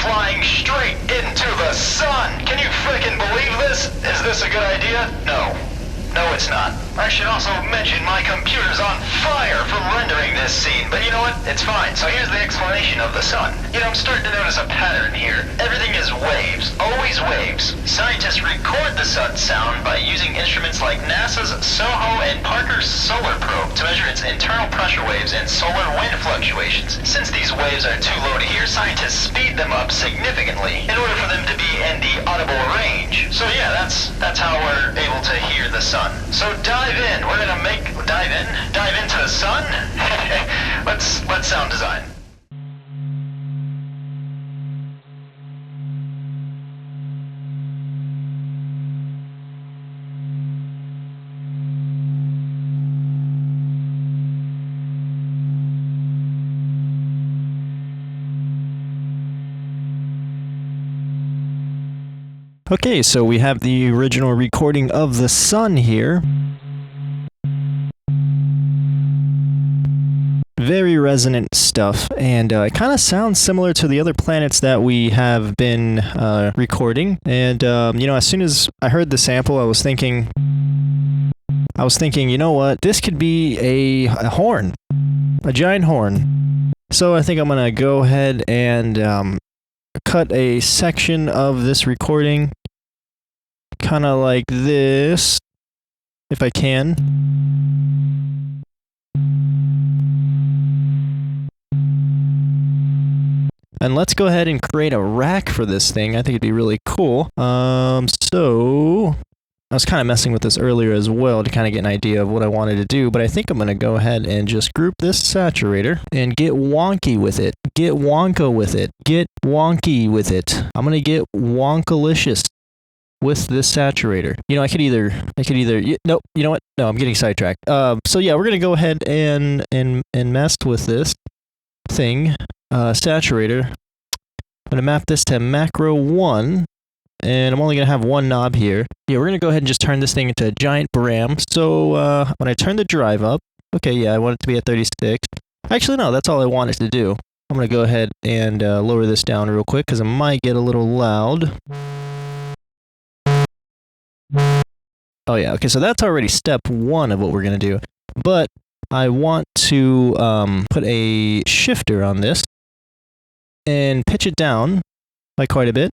flying straight into the sun. Can you frickin' believe this? Is this a good idea? No. No, it's not. I should also mention my computer's on fire from rendering this scene, but you know what? It's fine. So here's the explanation of the sun. You know, I'm starting to notice a pattern here. Everything is waves. Always waves. Scientists record the sun's sound by using instruments like NASA's SOHO and Parker's solar probe to measure its internal pressure waves and solar wind fluctuations. Since these waves are too low to hear, scientists speed them up significantly in order for them to be in the audible range. So yeah, that's how we're able to hear the sun. So dive in. We're gonna dive into the sun. Let's sound design. Okay, so we have the original recording of the sun here. Very resonant stuff, and it kind of sounds similar to the other planets that we have been recording. And you know, as soon as I heard the sample, I was thinking, you know what? This could be a horn, a giant horn. So I think I'm gonna go ahead and cut a section of this recording, kind of like this, if I can. And let's go ahead and create a rack for this thing. I think it'd be really cool. So I was kind of messing with this earlier as well to kind of get an idea of what I wanted to do, but I think I'm going to go ahead and just group this saturator and get wonky with it. Get wonka with it. Get wonky with it. I'm going to get wonkalicious with this saturator. You know, I could either, nope, you know what? No, I'm getting sidetracked. So yeah, we're going to go ahead and mess with this thing, saturator. I'm going to map this to macro 1. And I'm only going to have one knob here. Yeah, we're going to go ahead and just turn this thing into a giant bram. So when I turn the drive up, okay, yeah, I want it to be at 36. Actually, no, that's all I want it to do. I'm going to go ahead and lower this down real quick because it might get a little loud. Oh yeah, okay, so that's already step 1 of what we're going to do. But I want to put a shifter on this and pitch it down by quite a bit.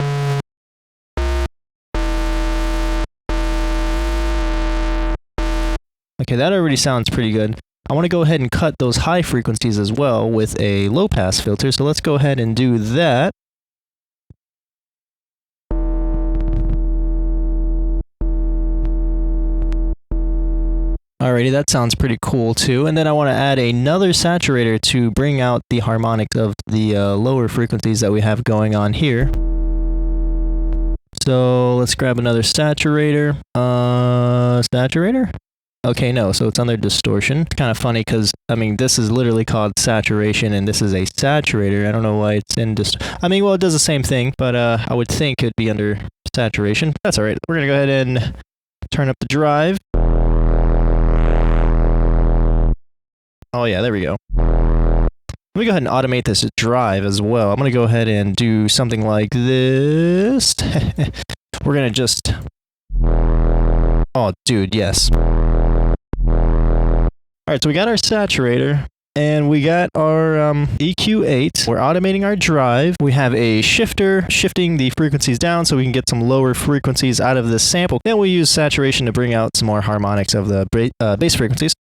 Okay, that already sounds pretty good. I want to go ahead and cut those high frequencies as well with a low-pass filter, so let's go ahead and do that. Alrighty, that sounds pretty cool too. And then I want to add another saturator to bring out the harmonics of the lower frequencies that we have going on here. So let's grab another saturator. Saturator? Okay, no, so it's under distortion. Kind of funny because, I mean, this is literally called saturation and this is a saturator. I don't know why it's in I mean, well, it does the same thing, but I would think it'd be under saturation. That's all right. We're going to go ahead and turn up the drive. Oh yeah, there we go. Let me go ahead and automate this drive as well. I'm going to go ahead and do something like this. We're going to just... Oh, dude, yes. Alright, so we got our saturator, and we got our EQ8. We're automating our drive. We have a shifter shifting the frequencies down so we can get some lower frequencies out of this sample. Then we use saturation to bring out some more harmonics of the bass frequencies.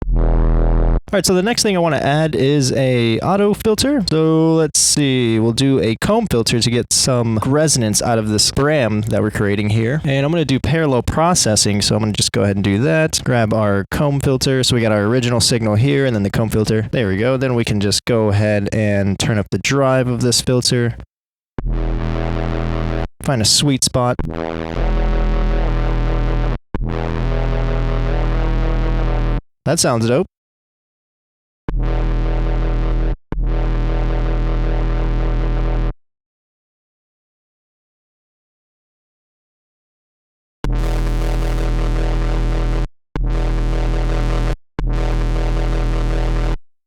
Alright, so the next thing I want to add is a auto filter. So let's see, we'll do a comb filter to get some resonance out of this bram that we're creating here. And I'm going to do parallel processing, so I'm going to just go ahead and do that. Grab our comb filter, so we got our original signal here, and then the comb filter. There we go. Then we can just go ahead and turn up the drive of this filter. Find a sweet spot. That sounds dope.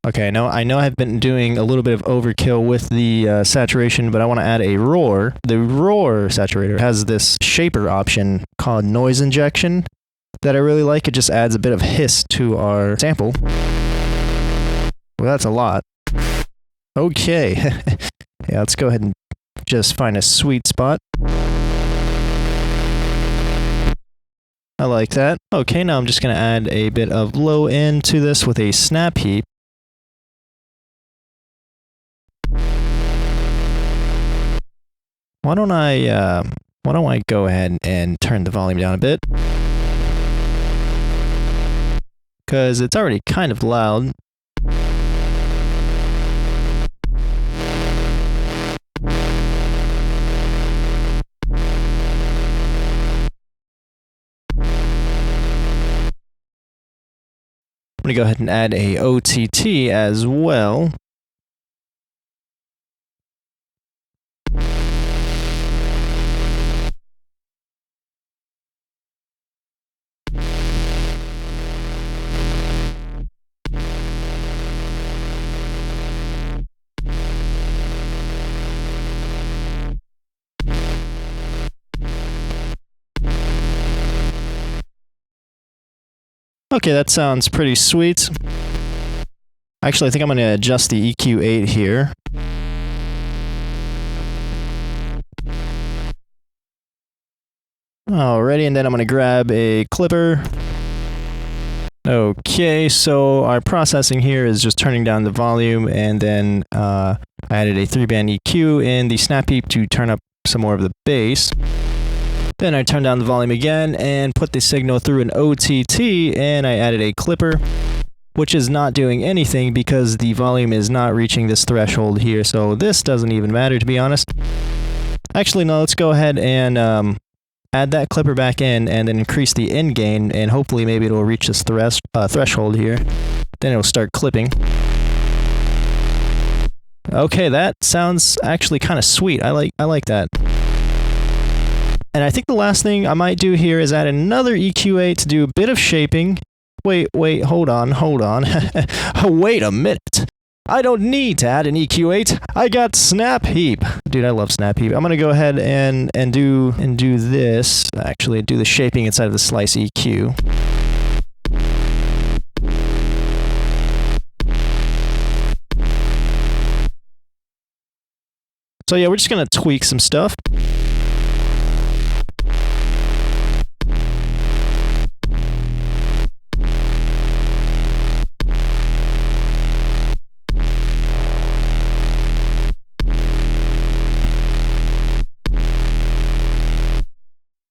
Okay, now I know I've been doing a little bit of overkill with the saturation, but I want to add a roar. The roar saturator has this shaper option called noise injection that I really like. It just adds a bit of hiss to our sample. Well, that's a lot. Okay. Yeah, let's go ahead and just find a sweet spot. I like that. Okay, now I'm just going to add a bit of low end to this with a snap heap. Why don't I go ahead and turn the volume down a bit? Because it's already kind of loud. I'm going to go ahead and add a OTT as well. Okay, that sounds pretty sweet. Actually, I think I'm going to adjust the EQ8 here. Alrighty, and then I'm going to grab a clipper. Okay, so our processing here is just turning down the volume, and then I added a 3-band EQ in the snap heap to turn up some more of the bass. Then I turned down the volume again and put the signal through an OTT, and I added a clipper, which is not doing anything because the volume is not reaching this threshold here, so this doesn't even matter, to be honest. Actually, no, let's go ahead and add that clipper back in and then increase the end gain, and hopefully maybe it'll reach this threshold here. Then it'll start clipping. Okay, that sounds actually kind of sweet. I like that. And I think the last thing I might do here is add another EQ8 to do a bit of shaping. Wait, hold on. Wait a minute. I don't need to add an EQ8. I got Snap Heap. Dude, I love Snap Heap. I'm going to go ahead and do this. Actually, do the shaping inside of the slice EQ. So yeah, we're just going to tweak some stuff.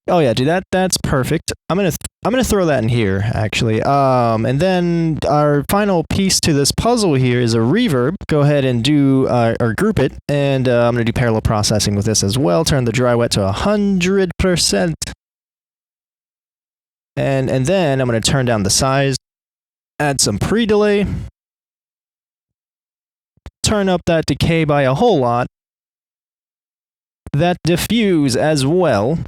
Oh yeah, dude, that's perfect. I'm gonna throw that in here actually. And then our final piece to this puzzle here is a reverb. Go ahead and do or group it, and I'm gonna do parallel processing with this as well. Turn the dry wet to 100%, and then I'm gonna turn down the size, add some pre-delay, turn up that decay by a whole lot, that diffuse as well.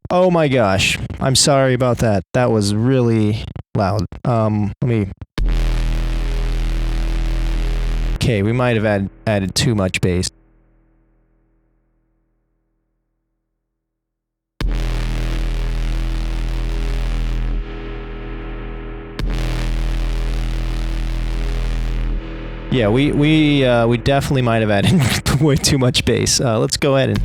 Oh my gosh, I'm sorry about that. That was really loud. Okay, we might have added too much bass. Yeah, we definitely might have added way too much bass. Let's go ahead and...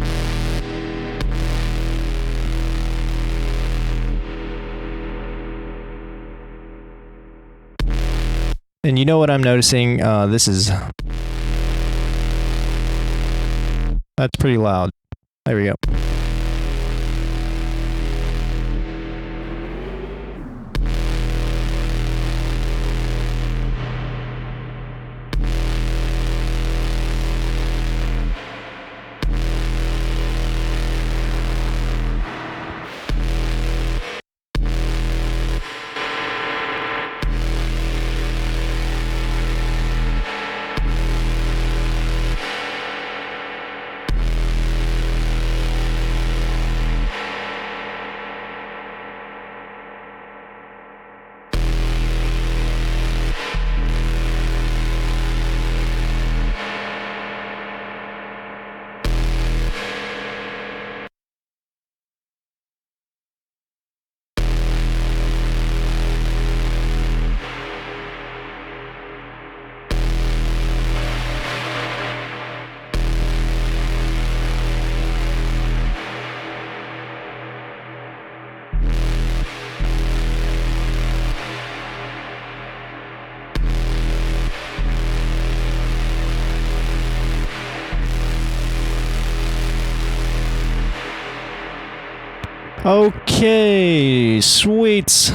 And you know what I'm noticing? That's pretty loud. There we go. Okay, sweets.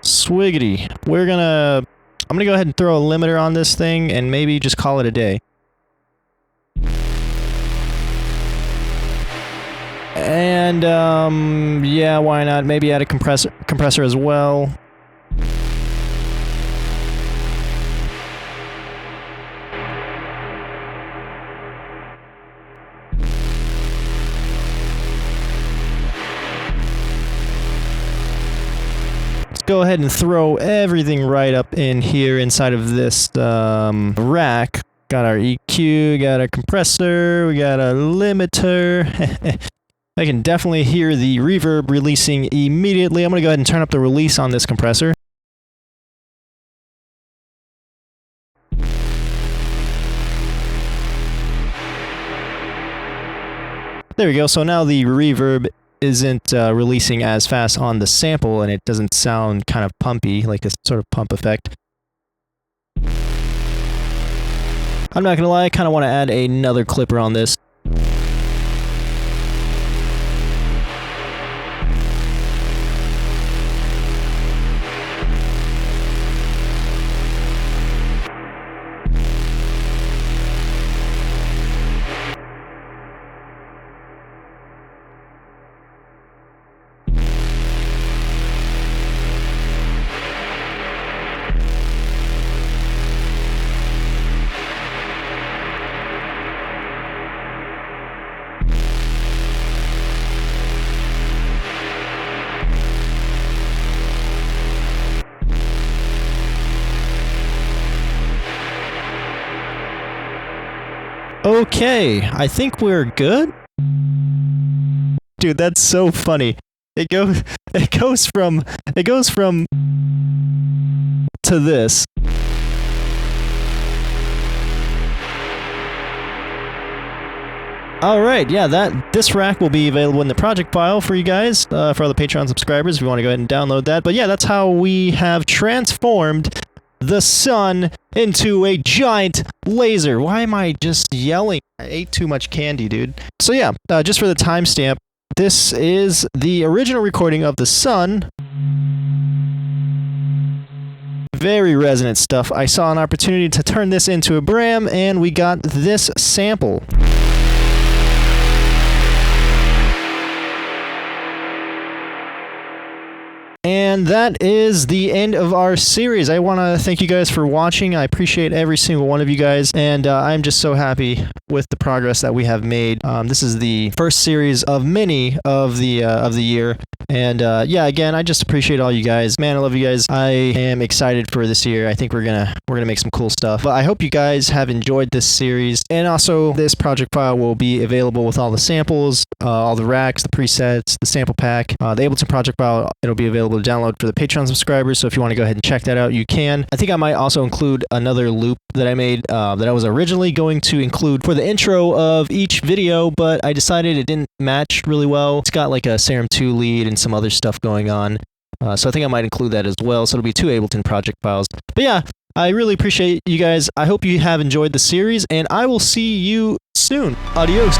Swiggity. I'm gonna go ahead and throw a limiter on this thing and maybe just call it a day. And, yeah, why not? Maybe add a compressor as well. Go ahead and throw everything right up in here inside of this rack. Got our EQ, got a compressor, we got a limiter. I can definitely hear the reverb releasing immediately. I'm gonna go ahead and turn up the release on this compressor. There we go, so now the reverb isn't releasing as fast on the sample, and it doesn't sound kind of pumpy, like a sort of pump effect. I'm not gonna lie, I kind of want to add another clipper on this. Okay, I think we're good. Dude, that's so funny. It goes from to this. Alright, yeah, this rack will be available in the project file for you guys, for all the Patreon subscribers if you want to go ahead and download that. But yeah, that's how we have transformed the sun into a giant laser. Why am I just yelling? I ate too much candy, dude. So yeah, just for the timestamp, this is the original recording of the sun. Very resonant stuff. I saw an opportunity to turn this into a Bram, and we got this sample. And that is the end of our series. I want to thank you guys for watching. I appreciate every single one of you guys, and I'm just so happy with the progress that we have made. This is the first series of many of the year, and yeah, again, I just appreciate all you guys. Man, I love you guys. I am excited for this year. I think we're gonna make some cool stuff. But I hope you guys have enjoyed this series, and also this project file will be available with all the samples, all the racks, the presets, the sample pack, the Ableton project file. It'll be available to download for the Patreon subscribers, so if you want to go ahead and check that out, you can. I think I might also include another loop that I made that I was originally going to include for the intro of each video, but I decided it didn't match really well. It's got like a Serum 2 lead and some other stuff going on, so I think I might include that as well, so it'll be 2 Ableton project files. But yeah, I really appreciate you guys. I hope you have enjoyed the series, and I will see you soon. Adios.